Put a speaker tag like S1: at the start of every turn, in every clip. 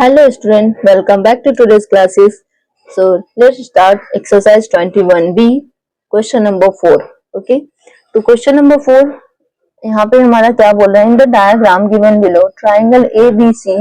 S1: Hello student, welcome back to today's classes. So let's start exercise 21B, question number 4. Okay, तो question number 4 यहाँ पे हमारा क्या बोल रहा है? In the diagram given below, triangle ABC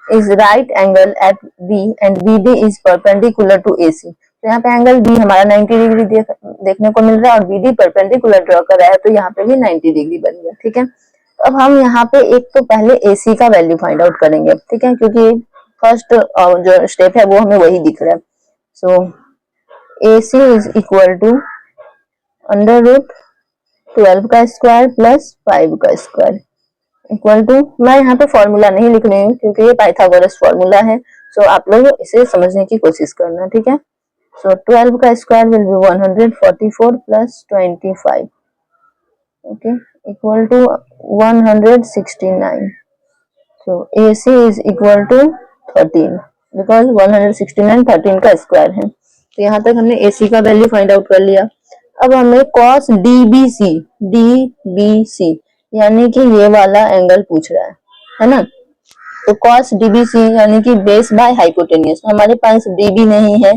S1: is right angle at B and BD is perpendicular to AC. तो यहाँ पे एंगल B हमारा 90 डिग्री देखने को मिल रहा है और BD परपेंडिकुलर ड्रॉ कर रहा है, तो यहाँ पे भी 90 डिग्री बन गया। ठीक है, अब हम यहाँ पे एक तो पहले AC का वैल्यू फाइंड आउट करेंगे। ठीक है, क्योंकि फर्स्ट जो स्टेप है वो हमें वही दिख रहा है। So AC is equal to under root 12 का स्क्वायर प्लस 5 का स्क्वायर इक्वल टू, मैं यहाँ पे फॉर्मूला नहीं लिख रही हूँ क्योंकि ये पाइथागोरस फॉर्मूला है। सो आप लोग इसे समझने की कोशिश करना। ठीक है, सो 12 का square will be 144 plus 25, okay, equal to 169. So AC is equal to 13 because 169 13 का स्क्वायर है। तो यहाँ तक हमने AC का वैल्यू फाइंड आउट कर लिया। अब हमें cos DBC यानी कि ये वाला एंगल पूछ रहा है ना। तो cos DBC यानी कि बेस बाय हाइपोटेनियस, हमारे पास DB नहीं है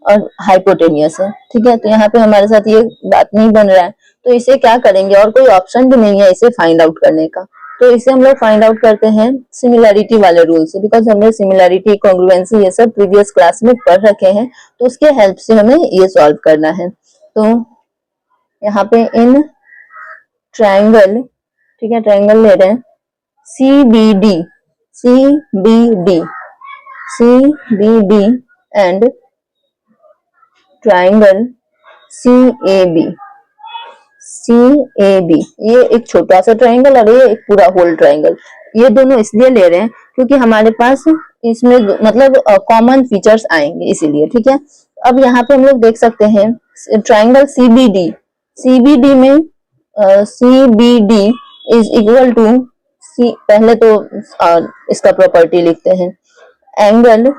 S1: और हाइपोटेनियस है। ठीक है, तो यहाँ पे हमारे साथ ये बात नहीं बन रहा है, तो इसे क्या करेंगे, और कोई ऑप्शन भी नहीं है इसे फाइंड आउट करने का। तो इसे हम लोग फाइंड आउट करते हैं सिमिलैरिटी वाले रूल से, बिकॉज हमने सिमिलैरिटी, कॉन्ग्रुएंसी ये सब प्रीवियस क्लास में पढ़ रखे हैं, तो उसके हेल्प से हमें ये सॉल्व करना है। तो यहाँ पे इन ट्रायंगल, ठीक है, ट्रायंगल ले रहे हैं CBD एंड ट्रायंगल CAB, ये एक छोटा सा ट्रायंगल और ये एक पूरा होल ट्रायंगल। ये दोनों इसलिए ले रहे हैं क्योंकि हमारे पास इसमें मतलब कॉमन फीचर्स आएंगे इसीलिए। ठीक है, अब यहाँ पे हम लोग देख सकते हैं ट्रायंगल CBD में CBD इज इक्वल टू पहले तो इसका प्रॉपर्टी लिखते हैं, angle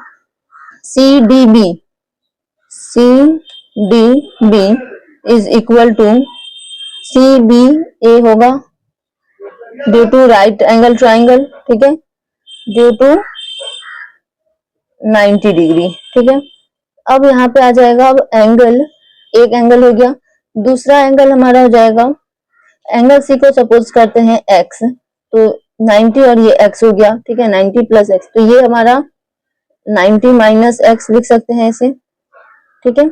S1: CDB is equal to CBA होगा due to right angle triangle. ठीक है, ड्यू टू 90 डिग्री। ठीक है, अब यहाँ पे आ जाएगा, अब एंगल, एक एंगल हो गया, दूसरा एंगल हमारा हो जाएगा, एंगल C को सपोज करते हैं X, तो 90 और ये X हो गया। ठीक है, 90 प्लस X, तो ये हमारा 90 माइनस X लिख सकते हैं इसे। ठीक है,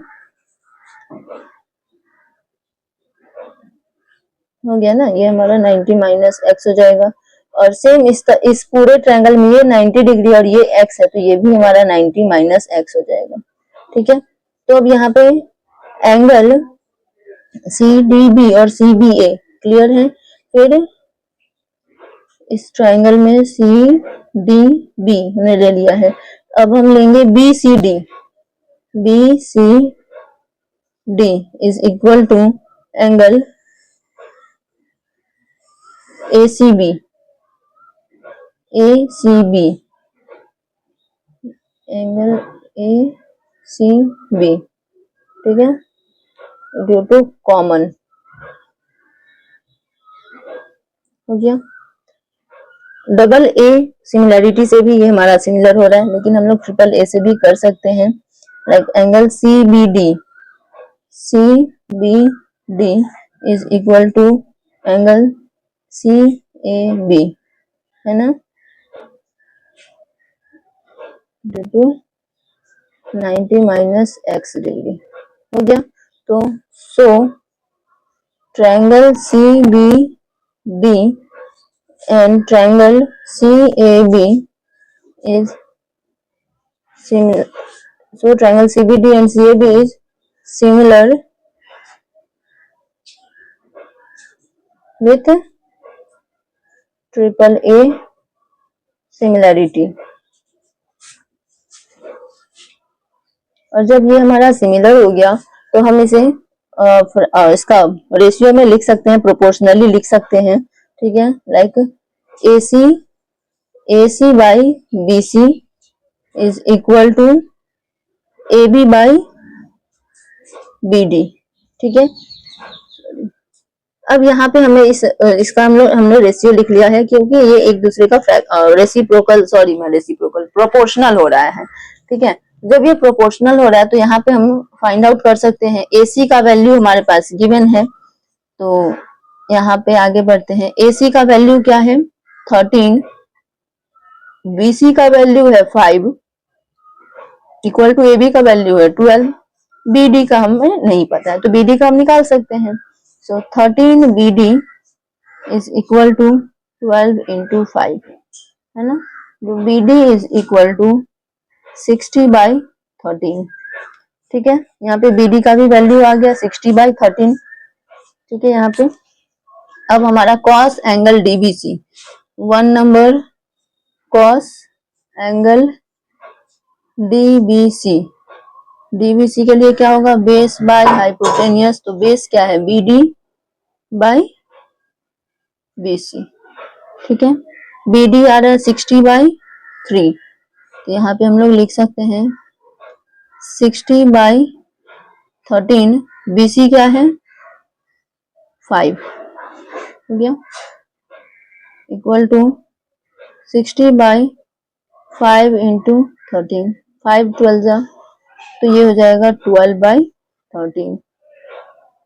S1: हो गया ना, ये हमारा 90 माइनस X हो जाएगा। और सेम इस पूरे ट्रायंगल में ये 90 डिग्री और ये X है, तो ये भी हमारा 90 माइनस X हो जाएगा। ठीक है, तो अब यहाँ पे एंगल CDB और CBA क्लियर है। फिर इस ट्रायंगल में CDB हमने ले लिया है, अब हम लेंगे BCD is equal to angle ACB, angle ACB। ठीक है, ड्यू टू कॉमन हो गया। डबल A सिमिलैरिटी से भी ये हमारा सिमिलर हो रहा है, लेकिन हम लोग ट्रिपल A से भी कर सकते हैं, like angle CBD is equal to angle CAB, है ना, due to 90 minus X degree हो गया। तो so triangle CBD and triangle CAB is similar. So triangle CBD and CAB is similar with triple A similarity. और जब ये हमारा similar हो गया तो हम इसे इसका रेशियो में लिख सकते हैं, प्रोपोर्शनली लिख सकते हैं। ठीक है, like AC by BC is equal to AB by BD। ठीक है, अब यहाँ पे हमें इसका हमने रेशियो लिख लिया है, क्योंकि ये एक दूसरे का प्रोपोर्शनल हो रहा है। ठीक है, जब ये प्रोपोर्शनल हो रहा है तो यहाँ पे हम फाइंड आउट कर सकते हैं। AC का वैल्यू हमारे पास गिवन है, तो यहाँ पे आगे बढ़ते हैं। AC का वैल्यू क्या है 13, BC का वैल्यू है 5 इक्वल टू AB का वैल्यू है 12, BD का हमें नहीं पता है तो BD का हम निकाल सकते हैं। So 13 BD is equal to 12 into 5, है ना। तो BD इज इक्वल टू 60/13। ठीक है, यहाँ पे BD का भी वैल्यू आ गया 60/13। ठीक है, यहाँ पे अब हमारा cos angle DBC, 1 number cos angle DBC के लिए क्या होगा, बेस बाय हाइपोटेनियस। तो बेस क्या है, BD बाय BC। ठीक है, BD आ रहा है 60/3, तो यहाँ पे हम लोग लिख सकते हैं 60/13, BC क्या है 5, हो गया, इक्वल टू 60/5 इंटू 13, 5 12 जा, तो ये हो जाएगा 12/13।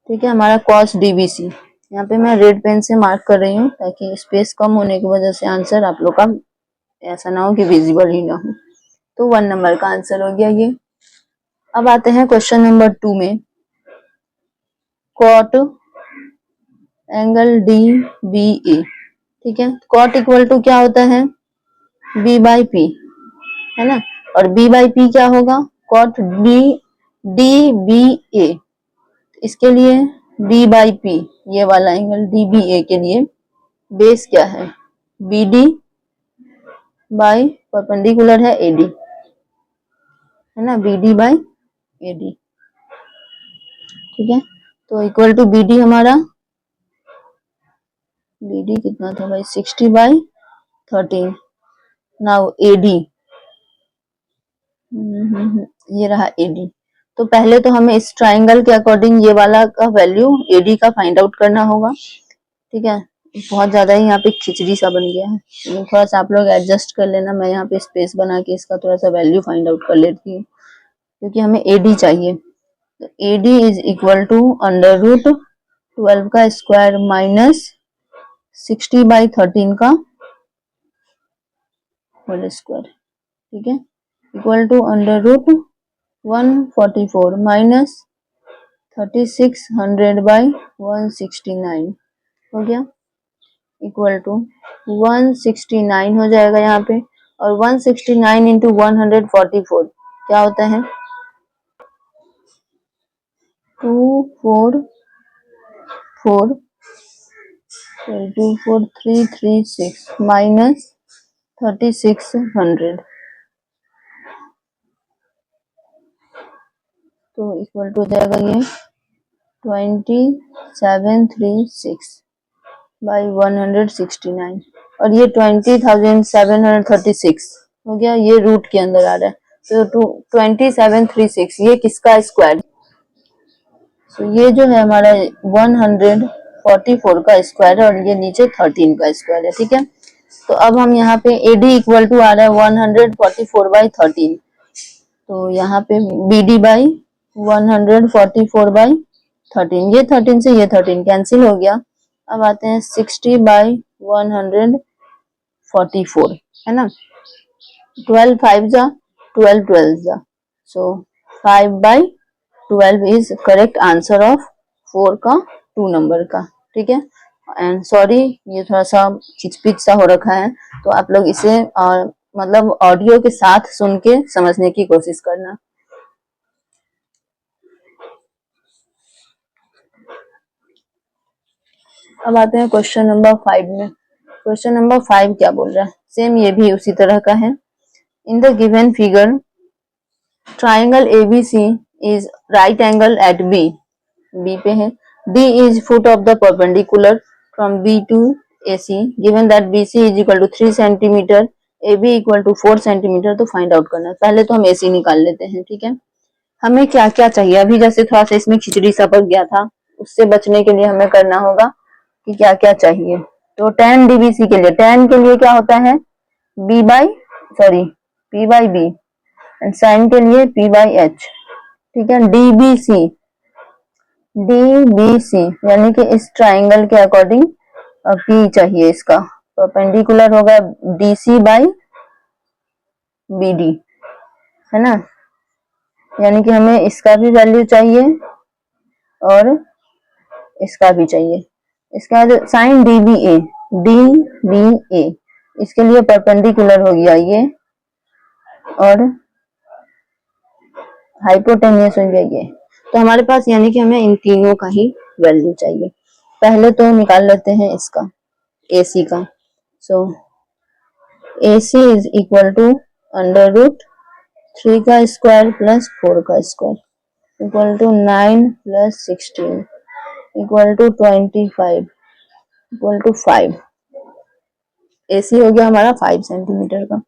S1: ठीक है, हमारा कॉस DBC। यहाँ पे मैं रेड पेन से मार्क कर रही हूँ ताकि स्पेस कम होने की वजह से आंसर आप लोग का ऐसा ना हो कि विजिबल ही ना हो। तो 1 नंबर का आंसर हो गया ये। अब आते हैं क्वेश्चन नंबर 2 में। Cot angle DBA। ठीक है, कॉट इक्वल टू क्या होता है, B/P, है ना, और B/P क्या होगा, कॉट DBA। इसके लिए B/P, ये वाला एंगल DBA के लिए बेस क्या है, BD बाय परपेंडिकुलर है AD, है ना, BD बाय AD। ठीक है, तो इक्वल टू BD हमारा, BD कितना था भाई, 60/13। नाउ AD, ये रहा AD। तो पहले तो हमें इस ट्राइंगल के अकॉर्डिंग ये वाला का वैल्यू AD का फाइंड आउट करना होगा। ठीक है, बहुत ज्यादा ही यहाँ पे खिचड़ी सा बन गया है, तो थोड़ा सा आप लोग एडजस्ट कर लेना। मैं यहाँ पे स्पेस बना के इसका थोड़ा सा वैल्यू फाइंड आउट कर लेती हूँ, क्योंकि हमें AD चाहिए। तो AD इज इक्वल टू √12 का स्क्वायर माइनस 60/13 का होल स्क्वायर। ठीक है, इक्वल टू √144 माइनस 3600/169 हो गया, इक्वल टू 169 हो जाएगा यहाँ पे। और 169 इंटू 144 क्या होता है, 24336 माइनस 3600, तो इक्वल टू हो जाएगा ये 2736/169, और ये 20,736 हो गया, ये रूट के अंदर आ रहा है। तो 2736 ये किसका स्क्वायर, तो ये जो है हमारा 144 का स्क्वायर है, और ये नीचे 13 का स्क्वायर है। ठीक है, तो अब हम यहाँ पे AD इक्वल टू आ रहा है 144/13, तो यहाँ पे BD बाई 144/13, ये 13 से ये 13 कैंसिल हो गया। अब आते हैं 60/144, है ना, 12 5 जा, 12 12 जा, सो 5/12 इज करेक्ट आंसर ऑफ 4 का 2 नंबर का। ठीक है, एंड सॉरी ये थोड़ा सा खिचपिच सा हो रखा है, तो आप लोग इसे मतलब ऑडियो के साथ सुन के समझने की कोशिश करना। अब आते हैं क्वेश्चन नंबर 5 में। क्वेश्चन नंबर 5 क्या बोल रहा है, सेम ये भी उसी तरह का है। In the given figure triangle ABC is right angle at B पे है, D is foot of the perpendicular from B to AC, given that BC is equal to 3 centimetre, AB equal to 4 centimetre. तो find out करना है, पहले तो हम AC निकाल लेते हैं। ठीक है, हमें क्या क्या चाहिए, अभी जैसे थोड़ा सा इसमें खिचड़ी सा पक गया था, उससे बचने के लिए हमें करना होगा कि क्या क्या चाहिए। तो tan dbc के लिए, tan के लिए क्या होता है p by B, and sine के लिए p बाई एच। ठीक है, डीबीसी यानी कि इस ट्राइंगल के अकॉर्डिंग p चाहिए, इसका परपेंडिकुलर होगा डीसी बाई बीडी, है ना। यानी कि हमें इसका भी वैल्यू चाहिए और इसका भी चाहिए। इसका जो साइन डीबीए इसके लिए परपेंडिकुलर हो गया ये, और हाइपोटेन्यूस हो गया ये। तो हमारे पास यानी कि हमें इन तीनों का ही वैल्यू चाहिए। पहले तो निकाल लेते हैं इसका AC का। So AC is equal to under root 3 का स्क्वायर प्लस 4 का square equal to 9 plus 16 equal to 25 equal to 5। AC हो गया हमारा 5 सेंटीमीटर का।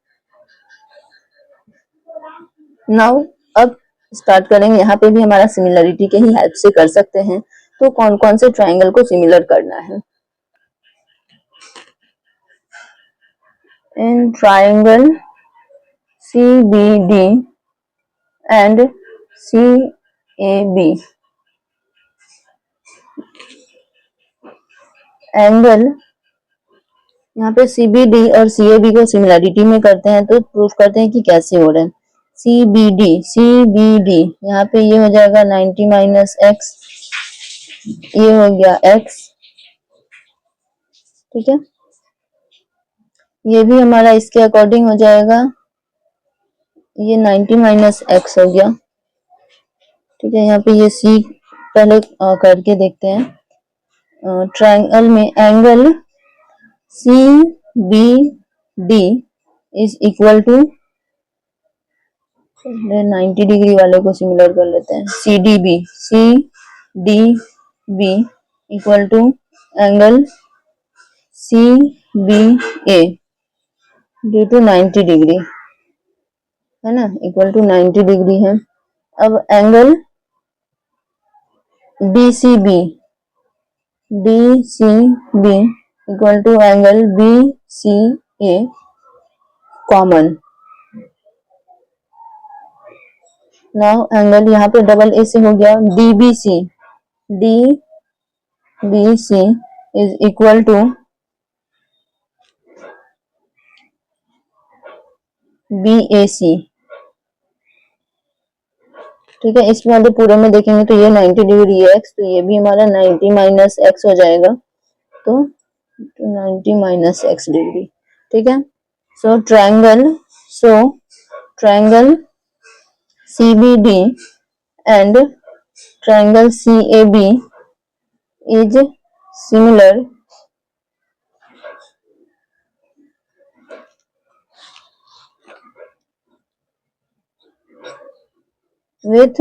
S1: नाउ अब स्टार्ट करेंगे, यहाँ पे भी हमारा सिमिलरिटी के ही हेल्प से कर सकते हैं। तो कौन कौन से ट्राइंगल को सिमिलर करना है। In triangle CBD and CAB angle, यहाँ पे CBD और CAB को सिमिलरिटी में करते हैं तो प्रूफ करते हैं कि कैसे हो रहा है। CBD यहाँ पे ये हो जाएगा 90 माइनस x, ये हो गया x। ठीक है, ये भी हमारा इसके अकॉर्डिंग हो जाएगा, ये 90 माइनस x हो गया। ठीक है, यहाँ पे ये C पहले करके देखते हैं। ट्रायंगल में angle CBD is equal to 90 degree वाले को सिमिलर कर लेते हैं, CDB equal to angle CBA due to 90 degree, है ना, इक्वल टू 90 डिग्री है। अब angle DCB equal to angle BCA common. Now angle यहाँ पे डबल ए से हो गया DBC is equal to BAC। ठीक है, इसमें वाले पूरे में देखेंगे तो ये 90 डिग्री x, तो ये भी हमारा 90 माइनस x हो जाएगा, तो 90 माइनस x डिग्री। ठीक है, so triangle CBD and triangle CAB is similar with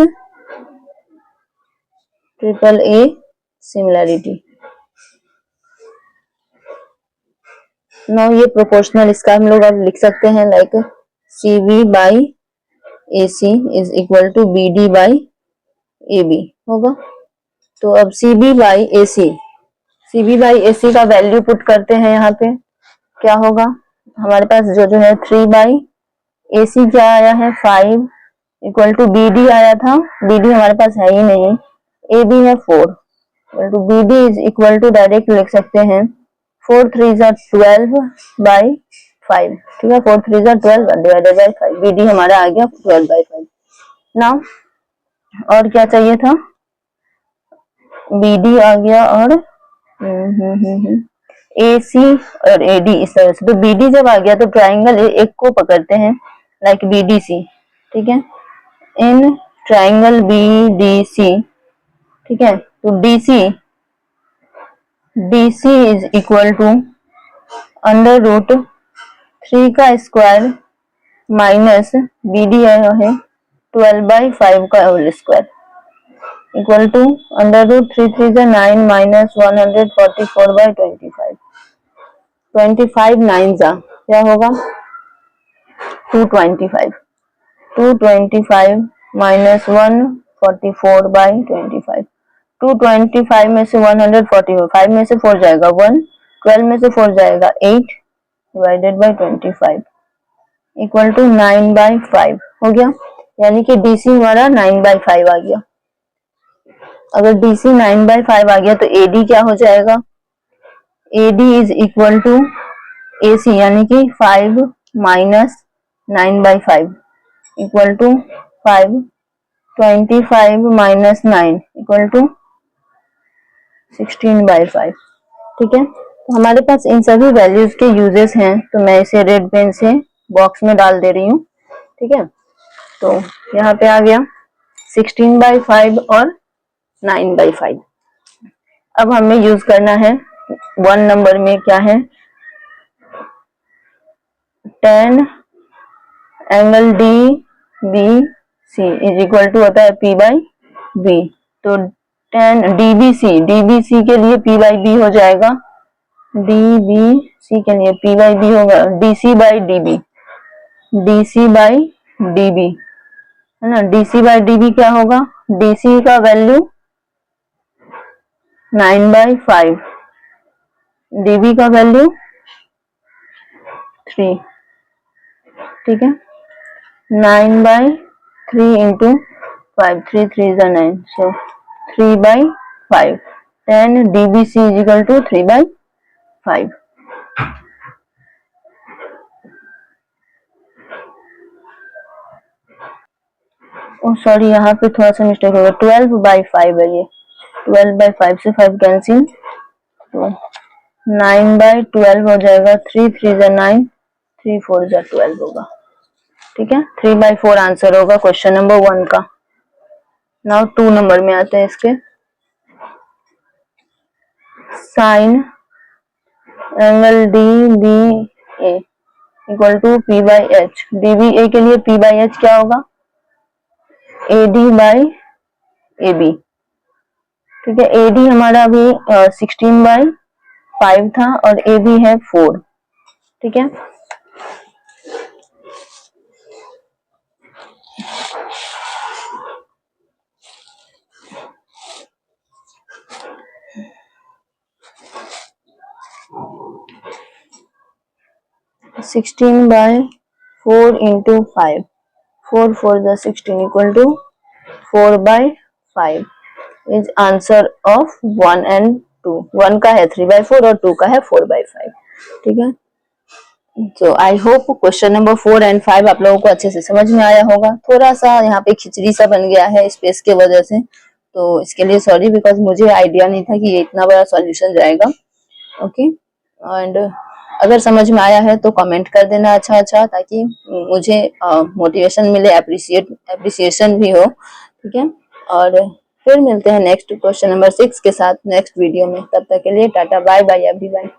S1: AAA similarity. Now ये प्रोपोर्शनल, इसका हम लोग अब लिख सकते हैं like CB by AC is equal to BD by AB होगा। तो अब CB बाई AC का वैल्यू पुट करते हैं, यहाँ पे क्या होगा हमारे पास जो है 3 बाई AC क्या आया है 5 इक्वल टू BD आया था, BD हमारे पास है ही नहीं, AB है 4 equal to BD is equal to direct लिख सकते हैं 4 3 12 बाई 5। ठीक है, 4 3 12 डिवाइडेड बाई 5, BD हमारा आ गया 12 बाई 5। नाउ और क्या चाहिए था, BD आ गया और AC और AD इस तरह से। तो BD जब आ गया तो ट्राइंगल एक को पकड़ते हैं लाइक BDC। ठीक है, इन ट्राइंगल BDC, ठीक है, तो DC is equal to under root 3 का स्क्वायर माइनस BD आया है 12 बाई 5 का whole square equal to under root 3 3 9 minus 144 by 25। 25 9 जा क्या होगा 225, 225 माइनस 144 बाई 25, 225 में से 140, 5 में से 4 जाएगा 1, 12 में से 4 जाएगा 8 डिवाइडेड बाई 25 इक्वल टू 9/5 हो गया। यानी कि DC हमारा 9/5 आ गया। अगर DC 9/5 आ गया तो AD क्या हो जाएगा? AD is equal to AC यानी कि 5 minus 9/5 equal to 5, 25 minus 9 equal to 16/5। ठीक है, तो हमारे पास इन सभी वैल्यूज के यूजेस हैं, तो मैं इसे रेड पेन से बॉक्स में डाल दे रही हूँ। ठीक है, तो यहाँ पे आ गया 16/5 और 9/5। अब हमें यूज करना है 1 नंबर में क्या है, tan angle DBC is equal to होता है P/B। तो tan DBC के लिए P/B हो जाएगा, DBC के लिए P/B होगा DC/DB, DC/DB है ना। DC/DB क्या होगा? DC का वैल्यू 9/5, DB का वैल्यू 3। ठीक है, 9/3 into 5, 3 3 is 9, so 3/5, 10 DBC is equal to 3/5। Oh sorry, यहाँ पे थोड़ा सा मिस्टेक होगा, 12/5 है ये, 12/5 से 5 कैंसिल, तो 9/12 हो जाएगा, 3 3 is 9, 3 4 is 12 होगा। ठीक है, 3/4 आंसर होगा क्वेश्चन नंबर 1 का। नाउ 2 नंबर में आते हैं इसके, sine angle DBA equal to P/H। DBA के लिए P/H क्या होगा? AD/AB। ठीक है, AD हमारा अभी 16/5 था और AB है 4। ठीक है, sixteen by 4 into 5, 4 4 the 16 equal to 4/5 is answer of 1 and 2। 1 का है 3/4 और 2 का है 4/5। ठीक है, तो I hope question number 4 and 5 आप लोगों को अच्छे से समझ में आया होगा। थोड़ा सा यहाँ पे खिचड़ी सा बन गया है स्पेस के वजह से, तो इसके लिए सॉरी, बिकॉज मुझे आइडिया नहीं था कि ये इतना बड़ा सॉल्यूशन जाएगा। ओके, एंड अगर समझ में आया है तो कमेंट कर देना अच्छा, ताकि मुझे मोटिवेशन मिले, अप्रिसिएशन भी हो। ठीक है, और फिर मिलते हैं नेक्स्ट क्वेश्चन नंबर 6 के साथ नेक्स्ट वीडियो में। तब तक के लिए टाटा, बाय बाय एवरीवन।